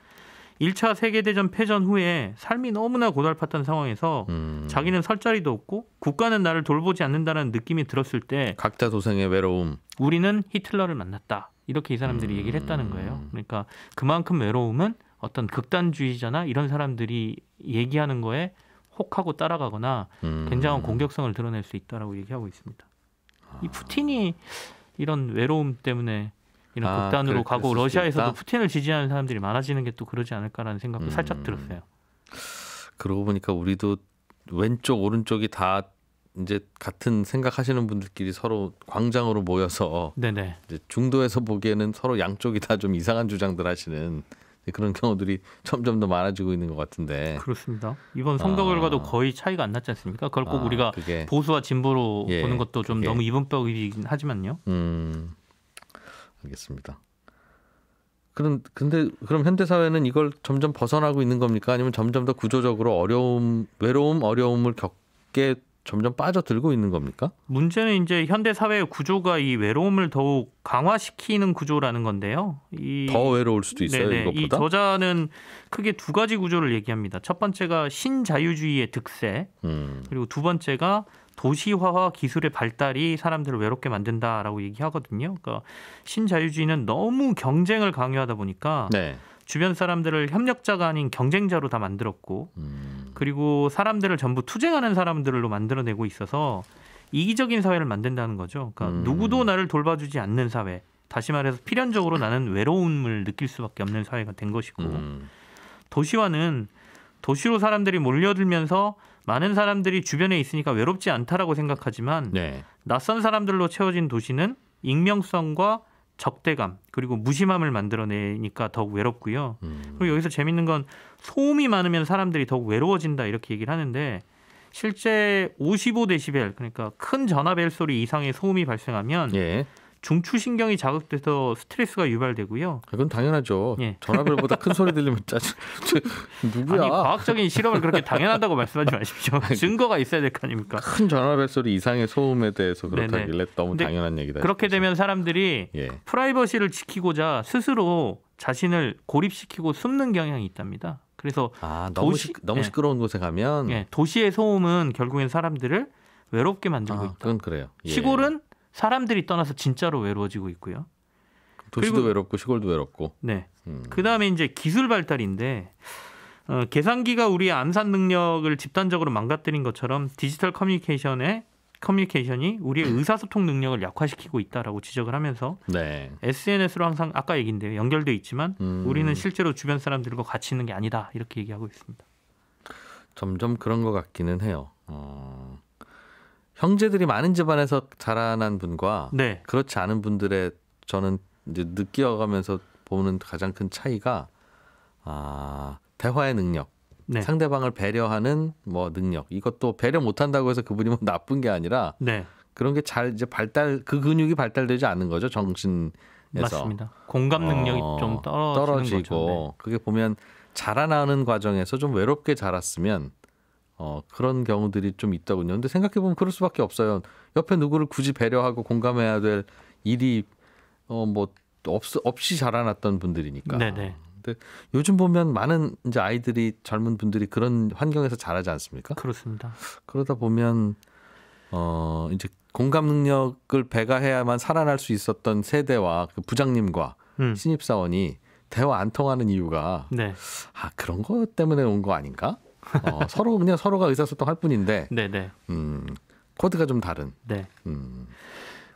S3: 1차 세계대전 패전 후에 삶이 너무나 고달팠던 상황에서 자기는 설 자리도 없고 국가는 나를 돌보지 않는다는 느낌이 들었을 때
S1: 각자 도생의 외로움.
S3: 우리는 히틀러를 만났다. 이렇게 이 사람들이 얘기를 했다는 거예요. 그러니까 그만큼 외로움은 어떤 극단주의자나 이런 사람들이 얘기하는 거에 혹하고 따라가거나 굉장한 공격성을 드러낼 수 있다라고 얘기하고 있습니다. 이 푸틴이 이런 외로움 때문에 이런 극단으로 가고 러시아에서도 푸틴을 지지하는 사람들이 많아지는 게 또 그러지 않을까라는 생각도 살짝 들었어요.
S1: 그러고 보니까 우리도 왼쪽 오른쪽이 다 이제 같은 생각하시는 분들끼리 서로 광장으로 모여서
S3: 네네.
S1: 이제 중도에서 보기에는 서로 양쪽이 다 좀 이상한 주장들 하시는 그런 경우들이 점점 더 많아지고 있는 것 같은데.
S3: 그렇습니다. 이번 선거 결과도 거의 차이가 안 났지 않습니까? 그걸 꼭 우리가
S1: 그게.
S3: 보수와 진보로
S1: 예,
S3: 보는 것도 좀
S1: 그게.
S3: 너무 이분법이긴 하지만요.
S1: 알겠습니다. 그럼 현대 사회는 이걸 점점 벗어나고 있는 겁니까? 아니면 점점 더 구조적으로 외로움을 겪게 점점 빠져들고 있는 겁니까?
S3: 문제는 이제 현대 사회의 구조가 이 외로움을 더욱 강화시키는 구조라는 건데요.
S1: 더 외로울 수도 있어요.
S3: 네네.
S1: 이것보다.
S3: 이 저자는 크게 두 가지 구조를 얘기합니다. 첫 번째가 신자유주의의 득세, 그리고 두 번째가 도시화와 기술의 발달이 사람들을 외롭게 만든다라고 얘기하거든요. 그러니까 신자유주의는 너무 경쟁을 강요하다 보니까
S1: 네.
S3: 주변 사람들을 협력자가 아닌 경쟁자로 다 만들었고, 그리고 사람들을 전부 투쟁하는 사람들로 만들어내고 있어서 이기적인 사회를 만든다는 거죠. 그러니까 누구도 나를 돌봐주지 않는 사회. 다시 말해서 필연적으로 나는 외로움을 느낄 수밖에 없는 사회가 된 것이고, 도시화는 도시로 사람들이 몰려들면서 많은 사람들이 주변에 있으니까 외롭지 않다라고 생각하지만
S1: 네.
S3: 낯선 사람들로 채워진 도시는 익명성과 적대감 그리고 무심함을 만들어내니까 더욱 외롭고요. 그리고 여기서 재밌는 건 소음이 많으면 사람들이 더욱 외로워진다 이렇게 얘기를 하는데 실제 55데시벨 그러니까 큰 전화벨 소리 이상의 소음이 발생하면
S1: 예.
S3: 중추신경이 자극돼서 스트레스가 유발되고요.
S1: 그건 당연하죠.
S3: 예.
S1: 전화벨보다 큰 소리 들리면 짜증. 누구야?
S3: 아니 과학적인 실험을 그렇게 당연하다고 말씀하지 마십시오. 증거가 있어야 될 거 아닙니까?
S1: 큰 전화벨 소리 이상의 소음에 대해서 그렇다길래
S3: 네네.
S1: 너무
S3: 근데
S1: 당연한 얘기다.
S3: 그렇게
S1: 싶어서.
S3: 되면 사람들이
S1: 예.
S3: 프라이버시를 지키고자 스스로 자신을 고립시키고 숨는 경향이 있답니다. 그래서
S1: 너무
S3: 도시-
S1: 너무
S3: 예.
S1: 시끄러운 곳에 가면
S3: 예, 도시의 소음은 결국엔 사람들을 외롭게 만들고 있다.
S1: 그건 그래요. 예.
S3: 시골은 사람들이 떠나서 진짜로 외로워지고 있고요.
S1: 도시도
S3: 그리고-
S1: 외롭고 시골도 외롭고.
S3: 네. 그다음에 이제 기술 발달인데 계산기가 우리의 암산 능력을 집단적으로 망가뜨린 것처럼 디지털 커뮤니케이션이 우리의 의사소통 능력을 약화시키고 있다라고 지적을 하면서
S1: 네.
S3: SNS로 항상 아까 얘기인데요. 연결돼 있지만 우리는 실제로 주변 사람들과 같이 있는 게 아니다. 이렇게 얘기하고 있습니다.
S1: 점점 그런 것 같기는 해요. 형제들이 많은 집안에서 자라난 분과
S3: 네.
S1: 그렇지 않은 분들의 저는 이제 느껴가면서 보는 가장 큰 차이가 대화의 능력,
S3: 네.
S1: 상대방을 배려하는 뭐 능력. 이것도 배려 못한다고 해서 그분이 뭐 나쁜 게 아니라
S3: 네.
S1: 그런 게 잘 이제 그 근육이 발달되지 않는 거죠, 정신에서.
S3: 맞습니다. 공감 능력이 좀 떨어지는 거죠. 네.
S1: 그게 보면 자라나는 과정에서 좀 외롭게 자랐으면 그런 경우들이 좀 있더군요. 근데 생각해 보면 그럴 수밖에 없어요. 옆에 누구를 굳이 배려하고 공감해야 될 일이 없이 자라났던 분들이니까.
S3: 네네.
S1: 근데 요즘 보면 많은 이제 아이들이 젊은 분들이 그런 환경에서 자라지 않습니까?
S3: 그렇습니다.
S1: 그러다 보면 이제 공감 능력을 배가해야만 살아날 수 있었던 세대와 그 부장님과 신입사원이 대화 안 통하는 이유가
S3: 네.
S1: 그런 것 때문에 온 거 아닌가? 서로가 의사소통할 뿐인데
S3: 네네.
S1: 코드가 좀 다른.
S3: 네.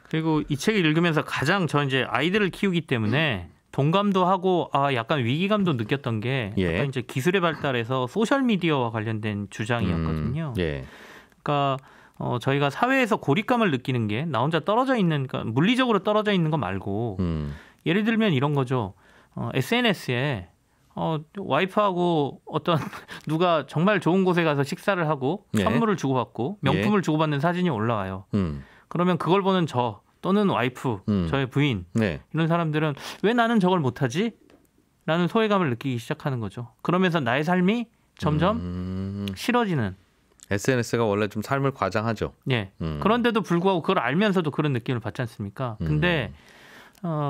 S3: 그리고 이 책을 읽으면서 가장 저 이제 아이들을 키우기 때문에 동감도 하고 약간 위기감도 느꼈던 게
S1: 예.
S3: 약간 이제 기술의 발달에서 소셜 미디어와 관련된 주장이었거든요.
S1: 예.
S3: 그러니까 저희가 사회에서 고립감을 느끼는 게 나 혼자 떨어져 있는, 그러니까 물리적으로 떨어져 있는 거 말고 예를 들면 이런 거죠. SNS에 와이프하고 어떤 누가 정말 좋은 곳에 가서 식사를 하고
S1: 예.
S3: 선물을 주고받고 명품을 주고받는 사진이 올라와요. 그러면 그걸 보는 저 또는 와이프, 저의 부인
S1: 네.
S3: 이런 사람들은 왜 나는 저걸 못하지? 라는 소외감을 느끼기 시작하는 거죠. 그러면서 나의 삶이 점점 싫어지는.
S1: SNS가 원래 좀 삶을 과장하죠.
S3: 예. 그런데도 불구하고 그걸 알면서도 그런 느낌을 받지 않습니까? 근데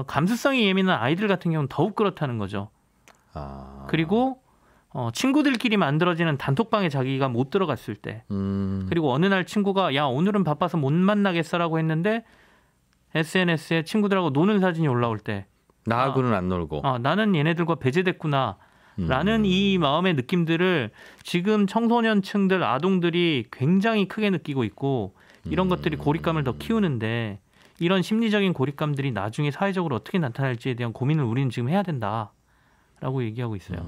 S3: 감수성이 예민한 아이들 같은 경우는 더욱 그렇다는 거죠. 그리고 친구들끼리 만들어지는 단톡방에 자기가 못 들어갔을 때, 그리고 어느 날 친구가 야 오늘은 바빠서 못 만나겠어라고 했는데 SNS에 친구들하고 노는 사진이 올라올 때
S1: 나하고는 안 놀고.
S3: 나는 얘네들과 배제됐구나 라는 이 마음의 느낌들을 지금 청소년층들 아동들이 굉장히 크게 느끼고 있고 이런 것들이 고립감을 더 키우는데 이런 심리적인 고립감들이 나중에 사회적으로 어떻게 나타날지에 대한 고민을 우리는 지금 해야 된다라고 얘기하고 있어요.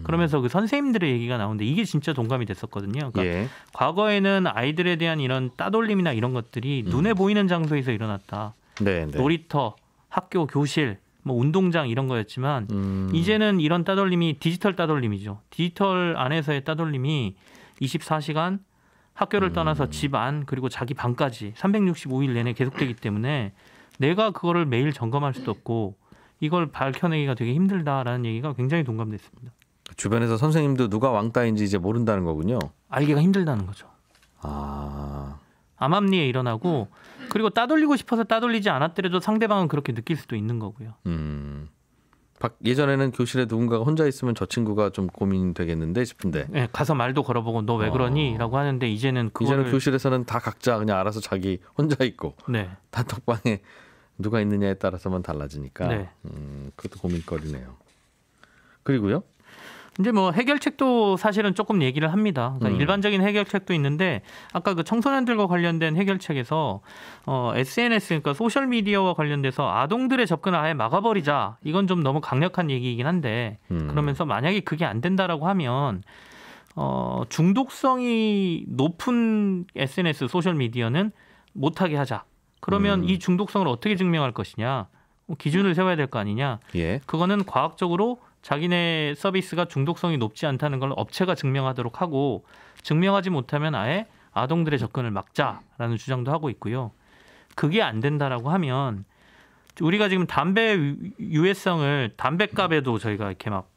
S3: 그러면서 그 선생님들의 얘기가 나오는데 이게 진짜 동감이 됐었거든요. 그러니까
S1: 예.
S3: 과거에는 아이들에 대한 이런 따돌림이나 이런 것들이 눈에 보이는 장소에서 일어났다.
S1: 네, 네.
S3: 놀이터, 학교, 교실, 뭐 운동장 이런 거였지만 이제는 이런 따돌림이 디지털 따돌림이죠. 디지털 안에서의 따돌림이 24시간 학교를 떠나서 집 안 그리고 자기 방까지 365일 내내 계속되기 때문에 내가 그거를 매일 점검할 수도 없고 이걸 밝혀내기가 되게 힘들다라는 얘기가 굉장히 동감됐습니다.
S1: 주변에서 선생님도 누가 왕따인지 이제 모른다는 거군요.
S3: 알기가 힘들다는 거죠. 암암리에 일어나고 그리고 따돌리고 싶어서 따돌리지 않았더라도 상대방은 그렇게 느낄 수도 있는 거고요.
S1: 예전에는 교실에 누군가가 혼자 있으면 저 친구가 좀 고민되겠는데 싶은데
S3: 네, 가서 말도 걸어보고 너 왜 그러니? 라고 하는데 이제는
S1: 교실에서는 다 각자 그냥 알아서 자기 혼자 있고
S3: 네.
S1: 단톡방에 누가 있느냐에 따라서만 달라지니까
S3: 네.
S1: 그것도 고민거리네요. 그리고요?
S3: 이제 뭐 해결책도 사실은 조금 얘기를 합니다. 그러니까 일반적인 해결책도 있는데 아까 그 청소년들과 관련된 해결책에서 SNS 그러니까 소셜 미디어와 관련돼서 아동들의 접근을 아예 막아버리자. 이건 좀 너무 강력한 얘기이긴 한데 그러면서 만약에 그게 안 된다라고 하면 중독성이 높은 SNS 소셜 미디어는 못하게 하자. 그러면 이 중독성을 어떻게 증명할 것이냐? 기준을 세워야 될 거 아니냐?
S1: 예.
S3: 그거는 과학적으로 자기네 서비스가 중독성이 높지 않다는 걸 업체가 증명하도록 하고 증명하지 못하면 아예 아동들의 접근을 막자라는 주장도 하고 있고요. 그게 안 된다라고 하면 우리가 지금 담배 유해성을 담배값에도 저희가 이렇게 막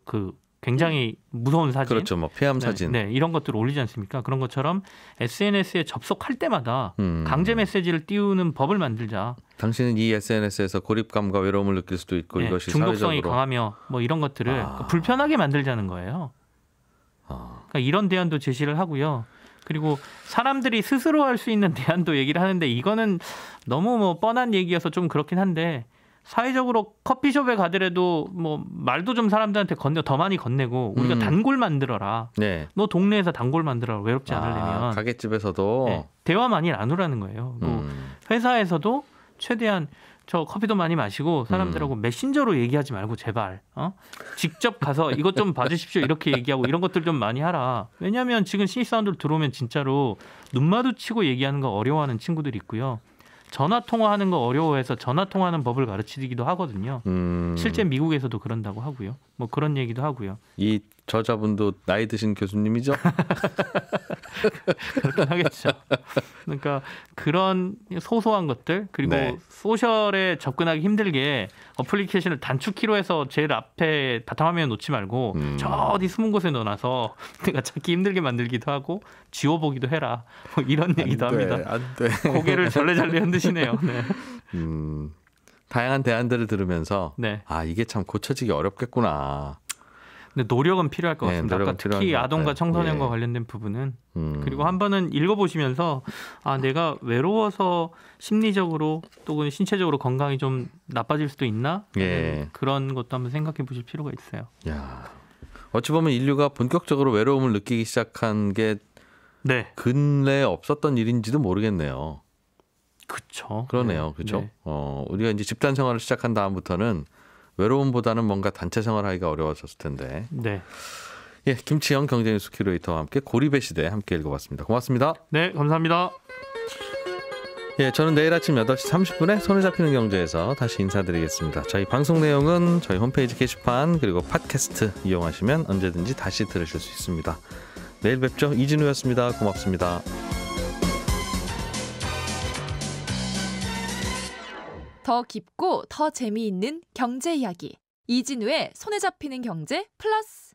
S3: 그 굉장히 무서운 사진,
S1: 그렇죠, 뭐 폐암 사진,
S3: 네, 이런 것들을 올리지 않습니까? 그런 것처럼 SNS에 접속할 때마다 강제 메시지를 띄우는 법을 만들자.
S1: 당신은 이 SNS에서 고립감과 외로움을 느낄 수도 있고 이것이
S3: 중독성이
S1: 사회적으로
S3: 강하며 뭐 이런 것들을 불편하게 만들자는 거예요. 그러니까 이런 대안도 제시를 하고요. 그리고 사람들이 스스로 할 수 있는 대안도 얘기를 하는데 이거는 너무 뭐 뻔한 얘기여서 좀 그렇긴 한데 사회적으로 커피숍에 가더라도 뭐 말도 좀 사람들한테 더 많이 건네고 우리가 단골 만들어라.
S1: 네.
S3: 너 동네에서 단골 만들어라. 외롭지 않으려면.
S1: 가게집에서도
S3: 네, 대화 많이 나누라는 거예요. 회사에서도 최대한 저 커피도 많이 마시고 사람들하고 메신저로 얘기하지 말고 제발 직접 가서 이것 좀 봐주십시오 이렇게 얘기하고 이런 것들 좀 많이 하라. 왜냐하면 지금 신입사원들 들어오면 진짜로 눈 마주치고 얘기하는 거 어려워하는 친구들이 있고요. 전화 통화하는 거 어려워해서 전화 통화하는 법을 가르치기도 하거든요. 실제 미국에서도 그런다고 하고요. 뭐 그런 얘기도 하고요.
S1: 이 저자분도 나이 드신 교수님이죠?
S3: 그렇긴 하겠죠. 그러니까 그런 소소한 것들 그리고
S1: 네.
S3: 소셜에 접근하기 힘들게 어플리케이션을 단축키로 해서 제일 앞에 바탕화면에 놓지 말고 저 어디 숨은 곳에 넣어놔서 내가 찾기 힘들게 만들기도 하고 지워보기도 해라. 뭐 이런 얘기도 합니다.
S1: 안 돼.
S3: 고개를 절레절레 흔드시네요. 네.
S1: 다양한 대안들을 들으면서
S3: 네.
S1: 이게 참 고쳐지기 어렵겠구나.
S3: 근데 노력은 필요할 것 같습니다.
S1: 노력은
S3: 아까 특히
S1: 필요한 것
S3: 아동과
S1: 같아요.
S3: 청소년과
S1: 예.
S3: 관련된 부분은 그리고 한 번은 읽어보시면서 내가 외로워서 심리적으로 또는 신체적으로 건강이 좀 나빠질 수도 있나?
S1: 예.
S3: 그런 것도 한번 생각해 보실 필요가 있어요.
S1: 야, 어찌 보면 인류가 본격적으로 외로움을 느끼기 시작한 게
S3: 네,
S1: 근래에 없었던 일인지도 모르겠네요.
S3: 그렇죠.
S1: 그러네요, 그렇죠.
S3: 네.
S1: 우리가 이제 집단 생활을 시작한 다음부터는 외로움보다는 뭔가 단체 생활하기가 어려워졌을 텐데.
S3: 네,
S1: 예, 김치영 경제뉴스 큐레이터와 함께 고립의 시대 함께 읽어봤습니다. 고맙습니다.
S3: 네, 감사합니다.
S1: 예, 저는 내일 아침 8시 30분에 손에 잡히는 경제에서 다시 인사드리겠습니다. 저희 방송 내용은 저희 홈페이지 게시판 그리고 팟캐스트 이용하시면 언제든지 다시 들으실 수 있습니다. 내일 뵙죠. 이진우였습니다. 고맙습니다.
S4: 더 깊고 더 재미있는 경제 이야기 이진우의 손에 잡히는 경제 플러스